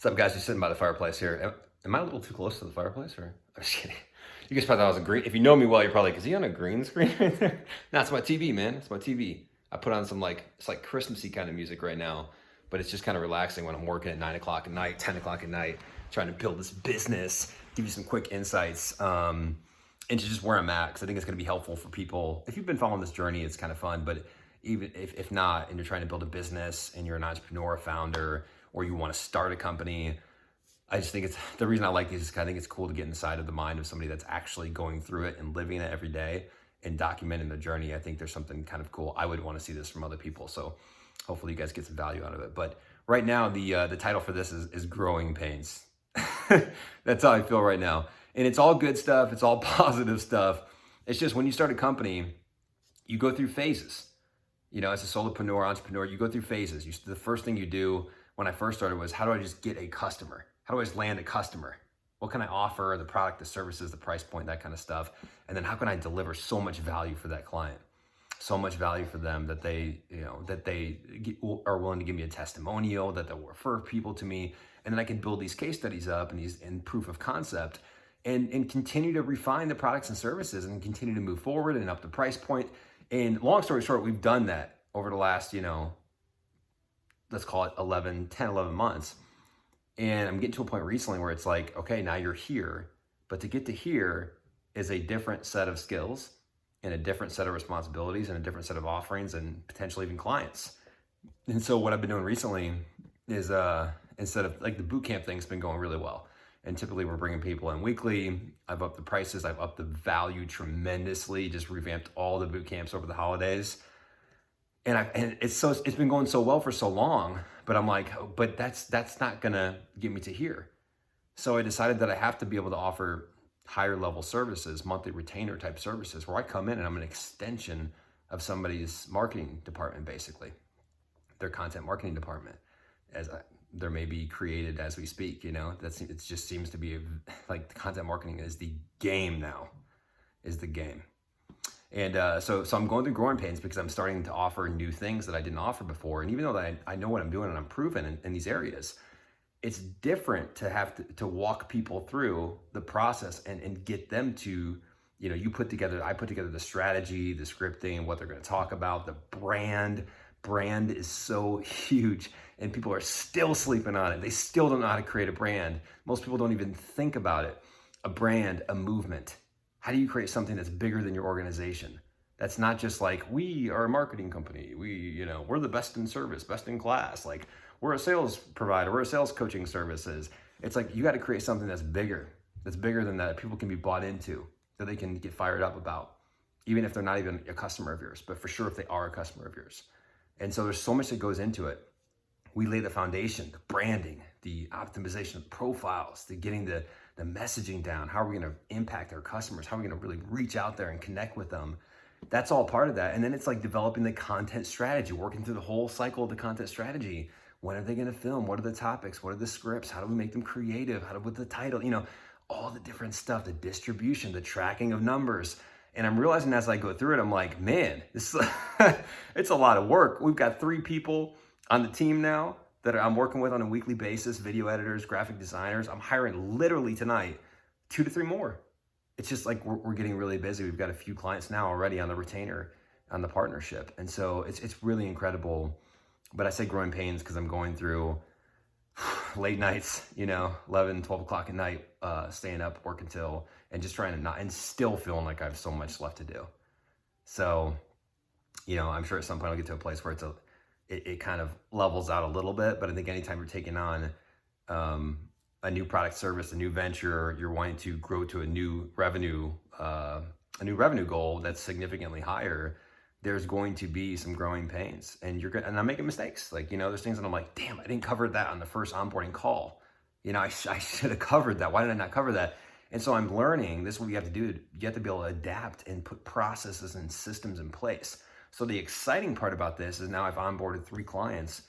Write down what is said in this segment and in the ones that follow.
What's up, guys? Just sitting by the fireplace here. Am I a little too close to the fireplace, or I'm just kidding? You guys probably thought I was a green. If you know me well, you're probably like, is he on a green screen right there? No, it's my TV, man. It's my TV. I put on some it's like Christmassy kind of music right now, but it's just kind of relaxing when I'm working at 9 o'clock at night, 10 o'clock at night, trying to build this business, give you some quick insights, into just where I'm at, because I think it's going to be helpful for people. If you've been following this journey, it's kind of fun, but even if not, and you're trying to build a business and you're an entrepreneur, founder, or you want to start a company, I just think it's the reason I like these is I think it's cool to get inside of the mind of somebody that's actually going through it and living it every day and documenting the journey. I think there's something kind of cool. I would want to see this from other people. So hopefully you guys get some value out of it. But right now, the title for this is Growing Pains. That's how I feel right now. And it's all good stuff. It's all positive stuff. It's just when you start a company, you go through phases. You know, as a solopreneur, entrepreneur, you go through phases. The first thing you do when I first started was, how do I just get a customer? How do I just land a customer? What can I offer? The product, the services, the price point, that kind of stuff. And then how can I deliver so much value for that client? So much value for them that they are willing to give me a testimonial, that they'll refer people to me. And then I can build these case studies up and proof of concept and continue to refine the products and services and continue to move forward and up the price point. And long story short, we've done that over the last, let's call it 11 months. And I'm getting to a point recently where it's like, okay, now you're here, but to get to here is a different set of skills and a different set of responsibilities and a different set of offerings and potentially even clients. And so what I've been doing recently is instead of like the boot camp thing's been going really well. And typically we're bringing people in weekly. I've upped the prices. I've upped the value tremendously, just revamped all the boot camps over the holidays. And it's been going so well for so long, but I'm like, but that's not gonna get me to here. So I decided that I have to be able to offer higher level services, monthly retainer type services, where I come in and I'm an extension of somebody's marketing department, basically, their content marketing department, there may be created as we speak. It just seems to be like content marketing is the game now, is the game. And so I'm going through growing pains because I'm starting to offer new things that I didn't offer before. And even though I know what I'm doing and I'm proven in these areas, it's different to have to walk people through the process and get them to, I put together the strategy, the scripting, what they're going to talk about, the brand. Brand is so huge and people are still sleeping on it. They still don't know how to create a brand. Most people don't even think about it. A brand, a movement. How do you create something that's bigger than your organization? That's not just like, we are a marketing company. We're the best in service, best in class. Like, we're a sales provider. We're a sales coaching services. It's like, you got to create something that's bigger than that people can be bought into, that they can get fired up about, even if they're not even a customer of yours, but for sure if they are a customer of yours. And so there's so much that goes into it. We lay the foundation, the branding, the optimization of profiles, the getting the messaging down. How are we going to impact our customers? How are we going to really reach out there and connect with them? That's all part of that. And then it's like developing the content strategy, working through the whole cycle of the content strategy. When are they going to film? What are the topics? What are the scripts? How do we make them creative? With the title, all the different stuff, the distribution, the tracking of numbers. And I'm realizing as I go through it, I'm like, man, this it's a lot of work. We've got 3 people on the team now that I'm working with on a weekly basis, video editors, graphic designers. I'm hiring literally tonight 2 to 3 more. It's just like we're getting really busy. We've got a few clients now already on the retainer, on the partnership. And so it's really incredible. But I say growing pains because I'm going through late nights, 11, 12 o'clock at night, staying up, working till, and just trying to and still feeling like I have so much left to do. So, I'm sure at some point I'll get to a place where it kind of levels out a little bit. But I think anytime you're taking on a new product, service, a new venture, you're wanting to grow to a new revenue goal that's significantly higher, there's going to be some growing pains, and and I'm making mistakes. Like, there's things that I'm like, damn, I didn't cover that on the first onboarding call. I should have covered that. Why did I not cover that? And so I'm learning, this is what you have to do. You have to be able to adapt and put processes and systems in place. So the exciting part about this is now I've onboarded 3 clients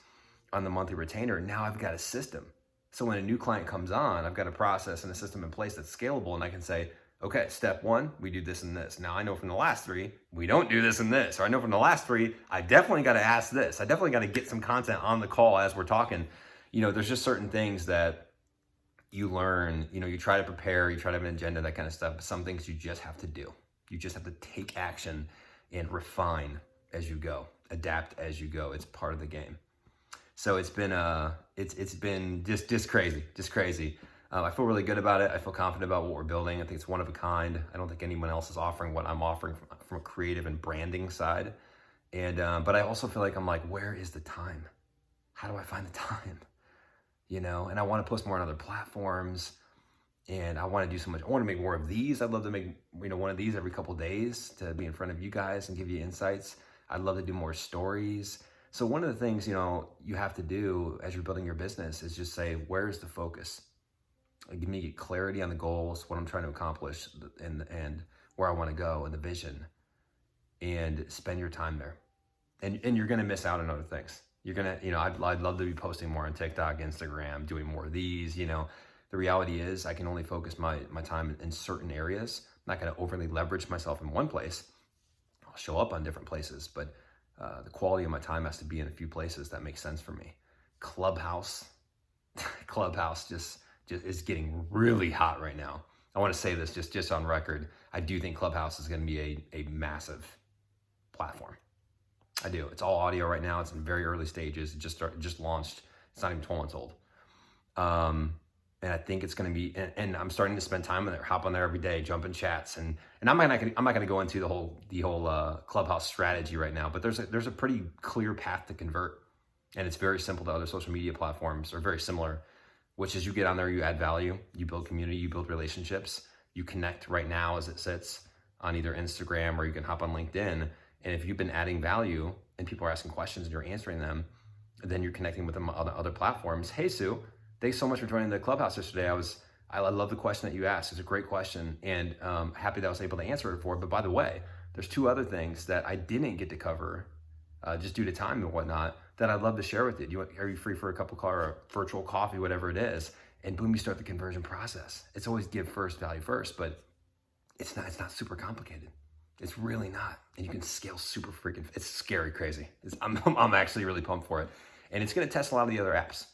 on the monthly retainer. Now I've got a system. So when a new client comes on, I've got a process and a system in place that's scalable, and I can say, okay, step 1, we do this and this. Now I know from the last 3, we don't do this and this. Or I know from the last 3, I definitely got to ask this. I definitely got to get some content on the call as we're talking. There's just certain things that you learn, you try to prepare, you try to have an agenda, that kind of stuff. But some things you just have to do. You just have to take action and refine as you go, adapt as you go. It's part of the game. So it's been just crazy. I feel really good about it. I feel confident about what we're building. I think it's one of a kind. I don't think anyone else is offering what I'm offering from a creative and branding side. And but I also feel like I'm like, where is the time? How do I find the time? And I want to post more on other platforms, and I want to do so much. I want to make more of these. I'd love to make one of these every couple of days to be in front of you guys and give you insights. I'd love to do more stories. So one of the things you have to do as you're building your business is just say, where's the focus? Give me clarity on the goals, what I'm trying to accomplish, and where I want to go, and the vision, and spend your time there. And you're gonna miss out on other things. You're gonna, I'd love to be posting more on TikTok, Instagram, doing more of these. The reality is I can only focus my time in certain areas. I'm not gonna overly leverage myself in one place. I'll show up on different places, but the quality of my time has to be in a few places that make sense for me. Clubhouse just is getting really hot right now. I want to say this just on record. I do think Clubhouse is going to be a massive platform. I do. It's all audio right now. It's in very early stages. It just launched. It's not even 12 months old. And I think it's going to be, and I'm starting to spend time on there, hop on there every day, jump in chats, and I'm not going to go into the whole Clubhouse strategy right now. But there's a pretty clear path to convert, and it's very simple to other social media platforms, or very similar, which is you get on there, you add value, you build community, you build relationships, you connect right now as it sits on either Instagram, or you can hop on LinkedIn. And if you've been adding value and people are asking questions and you're answering them, then you're connecting with them on other platforms. Hey, Sue, thanks so much for joining the Clubhouse yesterday. I love the question that you asked. It's a great question, and happy that I was able to answer it for. But by the way, there's 2 other things that I didn't get to cover just due to time and whatnot that I'd love to share with you. Are you free for a cup of coffee or virtual coffee, whatever it is? And boom, you start the conversion process. It's always give first, value first, but it's not super complicated. It's really not. And you can scale super freaking, it's scary crazy. I'm actually really pumped for it. And it's going to test a lot of the other apps.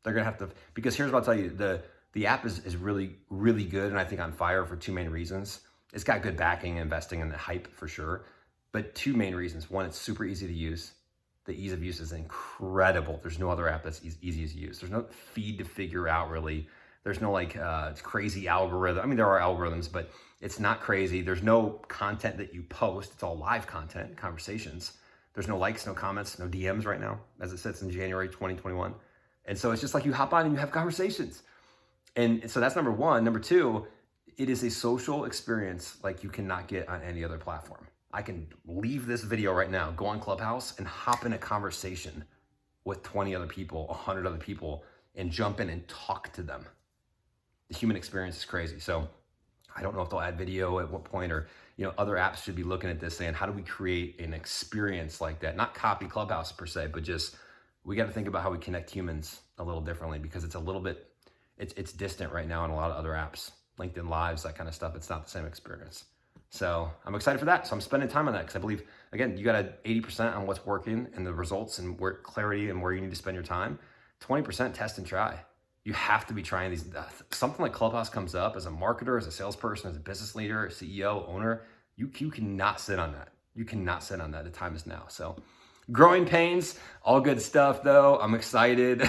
They're going to have to, because here's what I'll tell you, the app is really, really good, and I think on fire for 2 main reasons. It's got good backing, investing, and the hype for sure. But 2 main reasons. One, it's super easy to use. The ease of use is incredible. There's no other app that's easy to use. There's no feed to figure out, really. There's no crazy algorithm. I mean, there are algorithms, but it's not crazy. There's no content that you post. It's all live content, conversations. There's no likes, no comments, no DMs right now, as it sits in January 2021. And so it's just like you hop on and you have conversations. And so that's number 1. Number 2, it is a social experience like you cannot get on any other platform. I can leave this video right now, go on Clubhouse, and hop in a conversation with 20 other people, 100 other people, and jump in and talk to them. The human experience is crazy. So I don't know if they'll add video at what point, or other apps should be looking at this saying, how do we create an experience like that? Not copy Clubhouse per se, but just we got to think about how we connect humans a little differently, because it's a little bit, it's distant right now in a lot of other apps. LinkedIn Lives, that kind of stuff. It's not the same experience. So I'm excited for that. So I'm spending time on that because I believe, again, you got to 80% on what's working and the results and where clarity and where you need to spend your time. 20% test and try. You have to be trying these. Something like Clubhouse comes up as a marketer, as a salesperson, as a business leader, CEO, owner. You cannot sit on that. You cannot sit on that. The time is now. So growing pains, all good stuff though. I'm excited.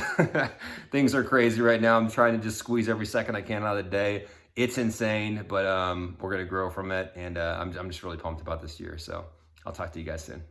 Things are crazy right now. I'm trying to just squeeze every second I can out of the day. It's insane, but we're going to grow from it. And I'm just really pumped about this year. So I'll talk to you guys soon.